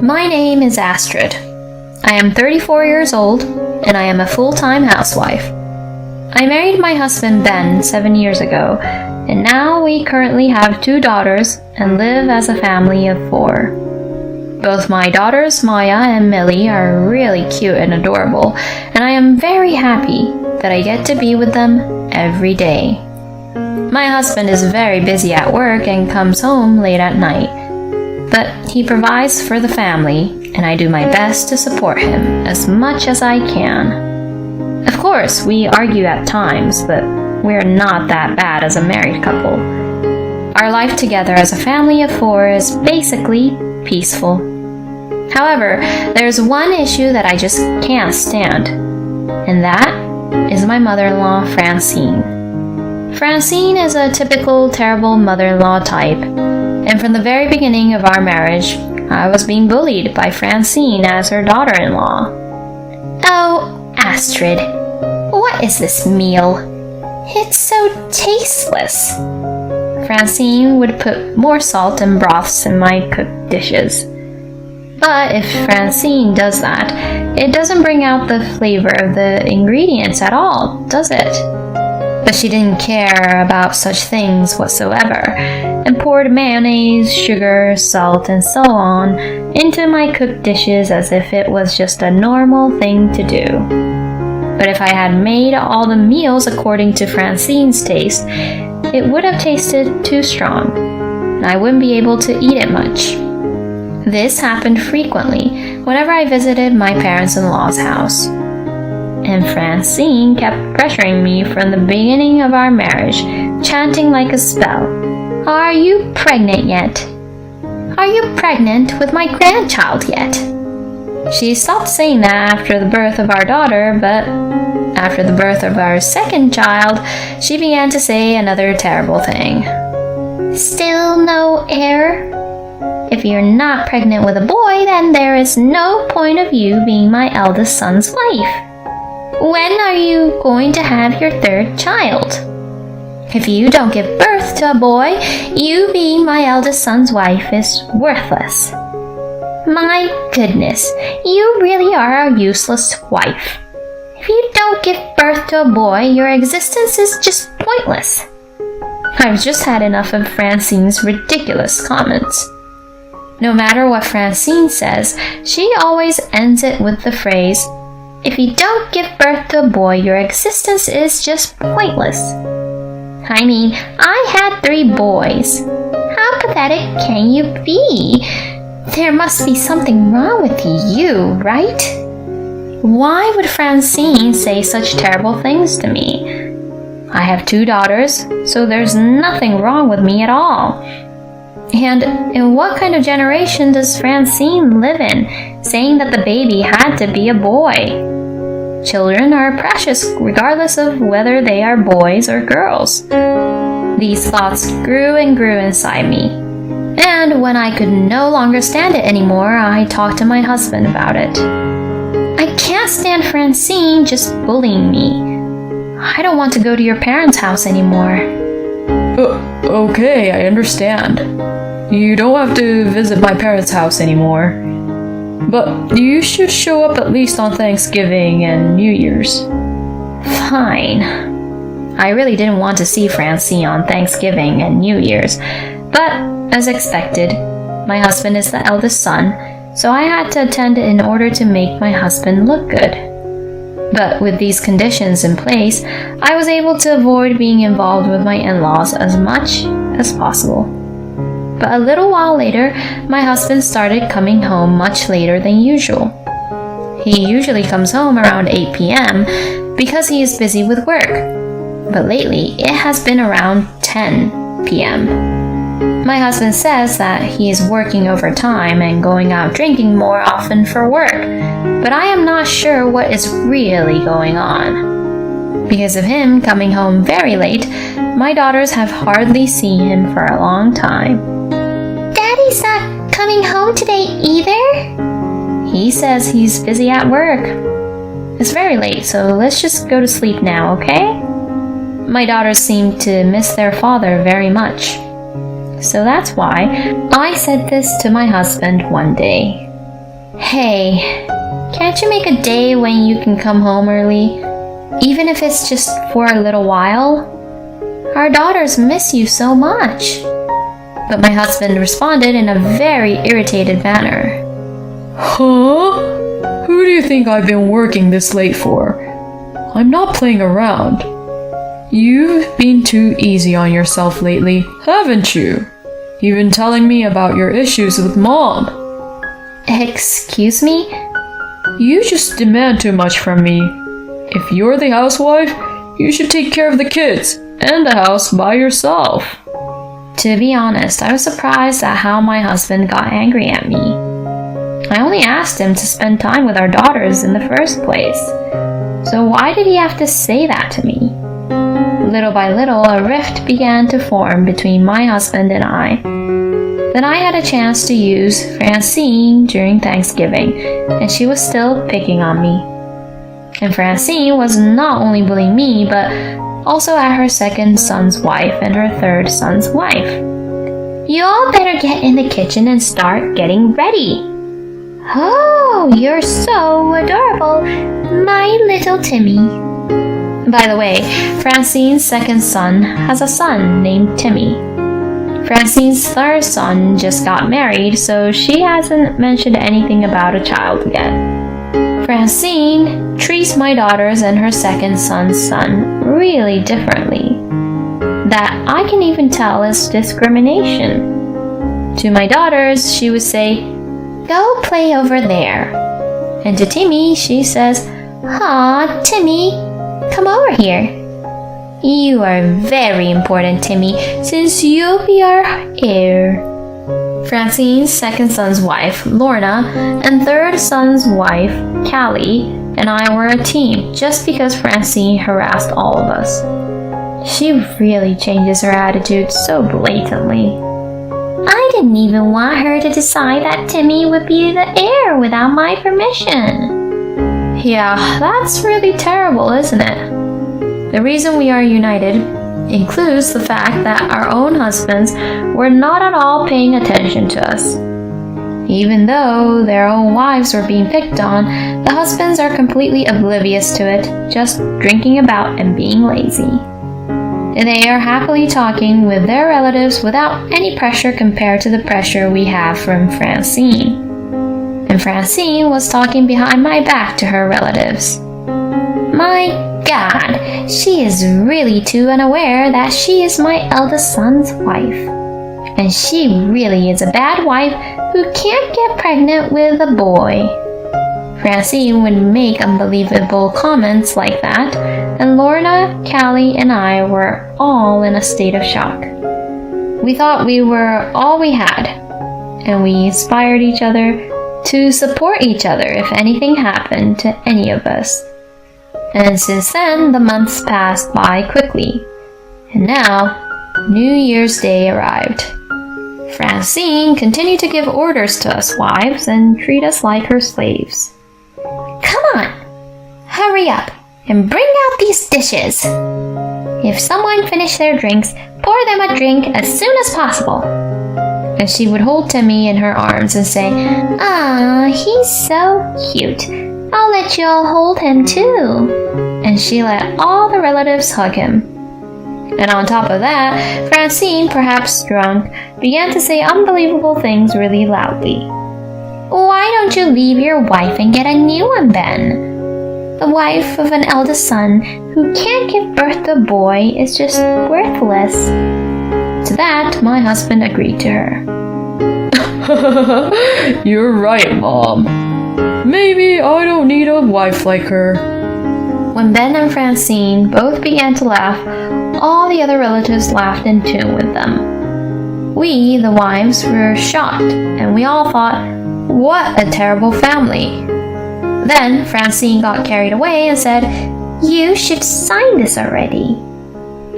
My name is Astrid. I am 34 years old, and I am a full-time housewife. I married my husband Ben 7 years ago, and now we currently have 2 daughters and live as a family of 4. Both my daughters, Maya and Millie, are really cute and adorable, and I am very happy that I get to be with them every day. My husband is very busy at work and comes home late at night, but he provides for the family, and I do my best to support him as much as I can. Of course, we argue at times, but we're not that bad as a married couple. Our life together as a family of 4 is basically peaceful. However, there's one issue that I just can't stand, and that is my mother-in-law, Francine. Francine is a typical terrible mother-in-law type, and from the very beginning of our marriage, I was being bullied by Francine as her daughter-in-law. Oh, Astrid, what is this meal? It's so tasteless. Francine would put more salt and broths in my cooked dishes. But if Francine does that, it doesn't bring out the flavor of the ingredients at all, does it? But she didn't care about such things whatsoever, and poured mayonnaise, sugar, salt, and so on into my cooked dishes as if it was just a normal thing to do. But if I had made all the meals according to Francine's taste, it would have tasted too strong, and I wouldn't be able to eat it much. This happened frequently whenever I visited my parents-in-law's house. And Francine kept pressuring me from the beginning of our marriage, chanting like a spell, "Are you pregnant yet? Are you pregnant with my grandchild yet?" She stopped saying that after the birth of our daughter, but after the birth of our second child, she began to say another terrible thing. "Still no heir? If you're not pregnant with a boy, then there is no point of you being my eldest son's wife. When are you going to have your 3rd child? If you don't give birth to a boy, you being my eldest son's wife is worthless. My goodness, you really are a useless wife. If you don't give birth to a boy, your existence is just pointless." I've just had enough of Francine's ridiculous comments. No matter what Francine says, she always ends it with the phrase, "If you don't give birth to a boy, your existence is just pointless." I mean, I had 3 boys. How pathetic can you be? There must be something wrong with you, right? Why would Francine say such terrible things to me? I have 2 daughters, so there's nothing wrong with me at all. And in what kind of generation does Francine live in, saying that the baby had to be a boy? Children are precious regardless of whether they are boys or girls. These thoughts grew and grew inside me. And when I could no longer stand it anymore, I talked to my husband about it. "I can't stand Francine just bullying me. I don't want to go to your parents' house anymore." Okay, I understand. You don't have to visit my parents' house anymore. But you should show up at least on Thanksgiving and New Year's. Fine. I really didn't want to see Francine on Thanksgiving and New Year's, but as expected, my husband is the eldest son, so I had to attend in order to make my husband look good. But with these conditions in place, I was able to avoid being involved with my in-laws as much as possible. But a little while later, my husband started coming home much later than usual. He usually comes home around 8 p.m. because he is busy with work, but lately it has been around 10 p.m. My husband says that he is working overtime and going out drinking more often for work, but I am not sure what is really going on. Because of him coming home very late, my daughters have hardly seen him for a long time. "Daddy's not coming home today either?" He says he's busy at work. It's very late, so let's just go to sleep now, okay? My daughters seem to miss their father very much. So that's why I said this to my husband one day. Hey, can't you make a day when you can come home early? Even if it's just for a little while? Our daughters miss you so much. But my husband responded in a very irritated manner. Huh? Who do you think I've been working this late for? I'm not playing around. You've been too easy on yourself lately, haven't you? You've been telling me about your issues with Mom. Excuse me? You just demand too much from me. If you're the housewife, you should take care of the kids and the house by yourself. To be honest, I was surprised at how my husband got angry at me. I only asked him to spend time with our daughters in the first place. So why did he have to say that to me? Little by little, a rift began to form between my husband and I. Then I had a chance to use Francine during Thanksgiving, and she was still picking on me. And Francine was not only bullying me, but also at her second son's wife and her third son's wife. You all better get in the kitchen and start getting ready. Oh, you're so adorable, my little Timmy. By the way, Francine's second son has a son named Timmy. Francine's third son just got married, so she hasn't mentioned anything about a child yet. Francine treats my daughters and her second son's son really differently. That I can even tell is discrimination. To my daughters, she would say, "Go play over there." And to Timmy, she says, "Aw, Timmy, come over here. You are very important, Timmy, since you'll be our heir." Francine's second son's wife, Lorna, and third son's wife, Callie, and I were a team just because Francine harassed all of us. She really changes her attitude so blatantly. I didn't even want her to decide that Timmy would be the heir without my permission. Yeah, that's really terrible, isn't it? The reason we are united includes the fact that our own husbands were not at all paying attention to us. Even though their own wives were being picked on, the husbands are completely oblivious to it, just drinking about and being lazy. They are happily talking with their relatives without any pressure compared to the pressure we have from Francine. And Francine was talking behind my back to her relatives. My God, she is really too unaware that she is my eldest son's wife. And she really is a bad wife who can't get pregnant with a boy. Francine would make unbelievable comments like that, and Lorna, Callie, and I were all in a state of shock. We thought we were all we had, and we inspired each other to support each other if anything happened to any of us. And since then, the months passed by quickly. And now, New Year's Day arrived. Francine continued to give orders to us wives and treat us like her slaves. Come on, hurry up and bring out these dishes. If someone finished their drinks, pour them a drink as soon as possible. And she would hold Timmy in her arms and say, "Ah, he's so cute. I'll let you all hold him too." And she let all the relatives hug him. And on top of that, Francine, perhaps drunk, began to say unbelievable things really loudly. "Why don't you leave your wife and get a new one then? The wife of an eldest son who can't give birth to a boy is just worthless." To that, my husband agreed to her. You're right, Mom. Maybe I don't need a wife like her. When Ben and Francine both began to laugh, all the other relatives laughed in tune with them. We, the wives, were shocked, and we all thought, what a terrible family. Then Francine got carried away and said, "You should sign this already."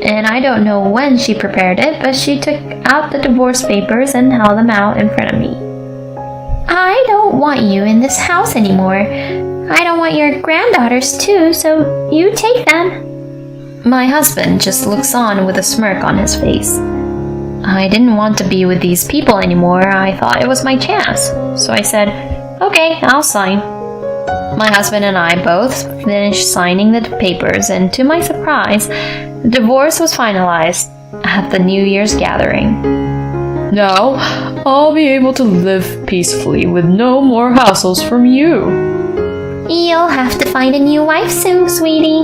And I don't know when she prepared it, but she took out the divorce papers and held them out in front of me. "I don't want you in this house anymore. I don't want your granddaughters too, so you take them." My husband just looks on with a smirk on his face. I didn't want to be with these people anymore. I thought it was my chance. So I said, Okay, I'll sign. My husband and I both finished signing the papers, and to my surprise, the divorce was finalized at the New Year's gathering. Now, I'll be able to live peacefully with no more hassles from you. You'll have to find a new wife soon, sweetie.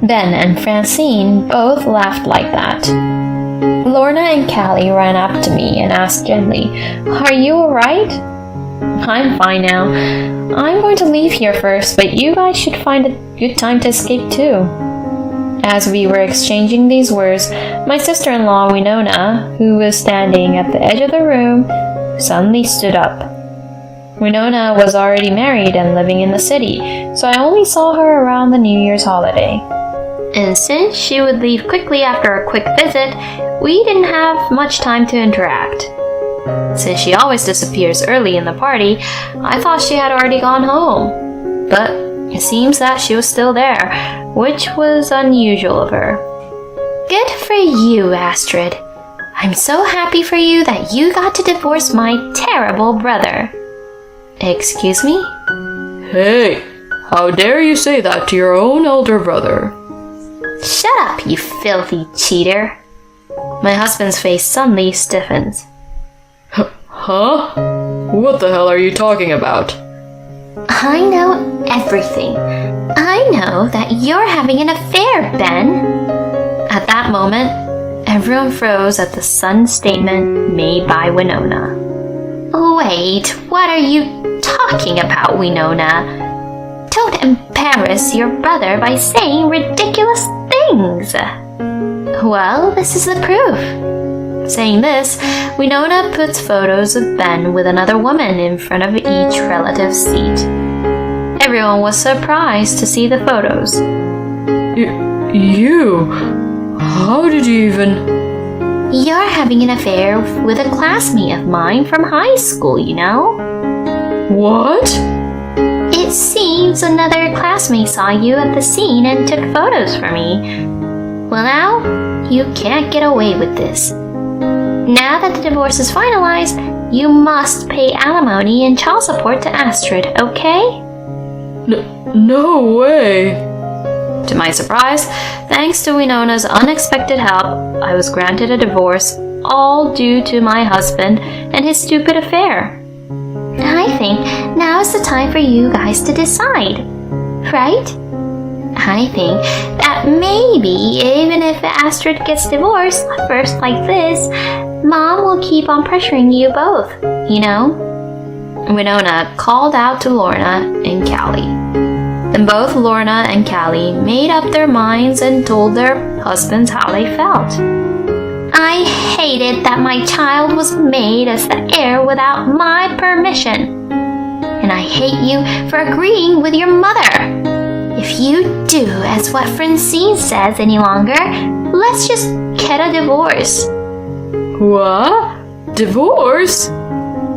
Ben and Francine both laughed like that. Lorna and Callie ran up to me and asked gently, "Are you alright?" "I'm fine now. I'm going to leave here first, but you guys should find a good time to escape too." As we were exchanging these words, my sister-in-law Winona, who was standing at the edge of the room, suddenly stood up. Winona was already married and living in the city, so I only saw her around the New Year's holiday. And since she would leave quickly after a quick visit, we didn't have much time to interact. Since she always disappears early in the party, I thought she had already gone home. But it seems that she was still there, which was unusual of her. Good for you, Astrid. I'm so happy for you that you got to divorce my terrible brother. Excuse me? Hey, how dare you say that to your own elder brother? Shut up, you filthy cheater. My husband's face suddenly stiffens. Huh? What the hell are you talking about? I know everything. I know that you're having an affair, Ben. At that moment, everyone froze at the sudden statement made by Winona. Wait, what are you talking about, Winona? Don't embarrass your brother by saying ridiculous things. Well, this is the proof. Saying this, Winona puts photos of Ben with another woman in front of each relative's seat. Everyone was surprised to see the photos. You? How did you even... You're having an affair with a classmate of mine from high school, you know? What? It seems another classmate saw you at the scene and took photos for me. Well, now, you can't get away with this. Now that the divorce is finalized, you must pay alimony and child support to Astrid, okay? No way! To my surprise, thanks to Winona's unexpected help, I was granted a divorce, all due to my husband and his stupid affair. I think now is the time for you guys to decide, right? I think that maybe even if Astrid gets divorced first like this, Mom will keep on pressuring you both, you know? Winona called out to Lorna and Callie. And both Lorna and Callie made up their minds and told their husbands how they felt. I hated that my child was made as the heir without my permission. And I hate you for agreeing with your mother. If you do as what Francine says any longer, let's just get a divorce. What? Divorce?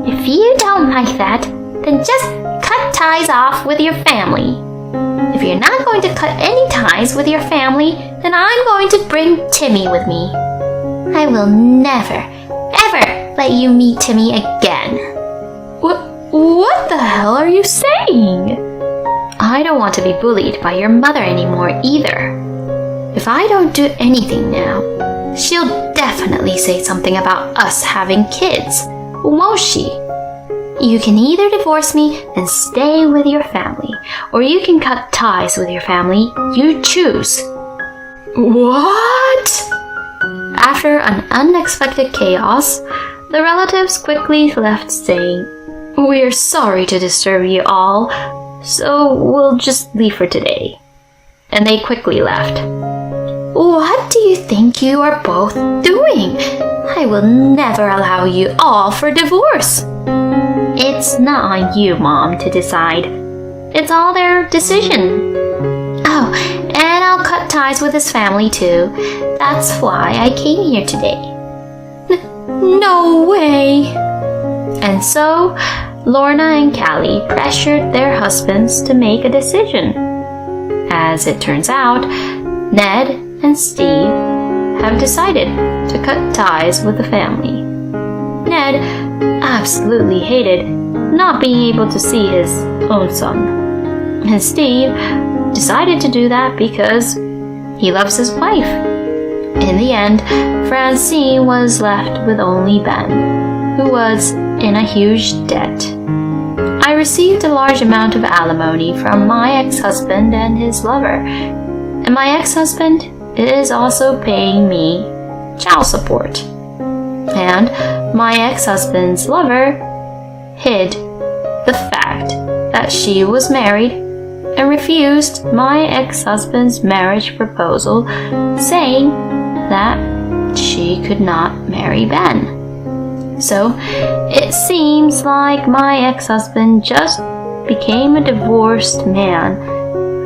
If you don't like that, then just cut ties off with your family. If you're not going to cut any ties with your family, then I'm going to bring Timmy with me. I will never, ever let you meet Timmy again. What the hell are you saying? I don't want to be bullied by your mother anymore either. If I don't do anything now, she'll definitely say something about us having kids, won't she? You can either divorce me and stay with your family, or you can cut ties with your family. You choose. What? After an unexpected chaos, the relatives quickly left saying, "We're sorry to disturb you all, so we'll just leave for today." And they quickly left. What do you think you are both doing? I will never allow you all for divorce. It's not on you, Mom, to decide. It's all their decision. Oh, and I'll cut ties with his family too. That's why I came here today. No way! And so, Lorna and Callie pressured their husbands to make a decision. As it turns out, Ned and Steve have decided to cut ties with the family. Ned absolutely hated not being able to see his own son. And Steve decided to do that because he loves his wife. In the end, Francine was left with only Ben, who was in a huge debt. I received a large amount of alimony from my ex-husband and his lover, and my ex-husband is also paying me child support. And my ex-husband's lover hid the fact that she was married and refused my ex-husband's marriage proposal, saying that she could not marry Ben. So it seems like my ex-husband just became a divorced man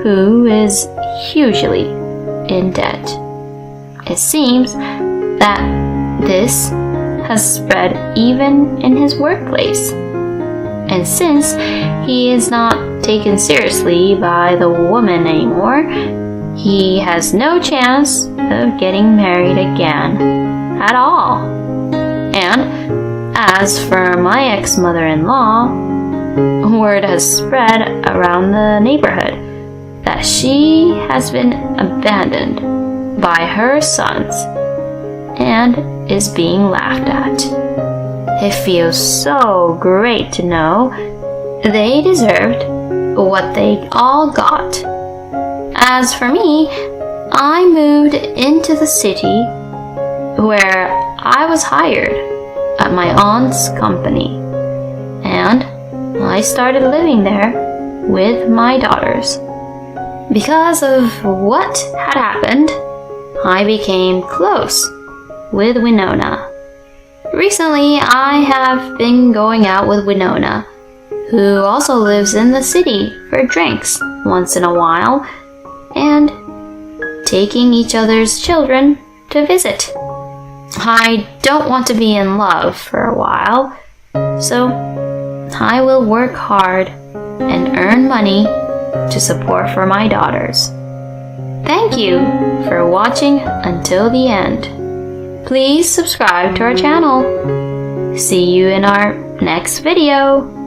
who is hugely in debt. It seems that this has spread even in his workplace. And since he is not taken seriously by the woman anymore, he has no chance of getting married again at all. And as for my ex-mother-in-law, word has spread around the neighborhood that she has been abandoned by her sons and is being laughed at. It feels so great to know they deserved what they all got. As for me, I moved into the city where I was hired at my aunt's company, and I started living there with my daughters. Because of what had happened, I became close with Winona. Recently, I have been going out with Winona, who also lives in the city, for drinks once in a while, and taking each other's children to visit. I don't want to be in love for a while, so I will work hard and earn money to support for my daughters. Thank you for watching until the end. Please subscribe to our channel. See you in our next video.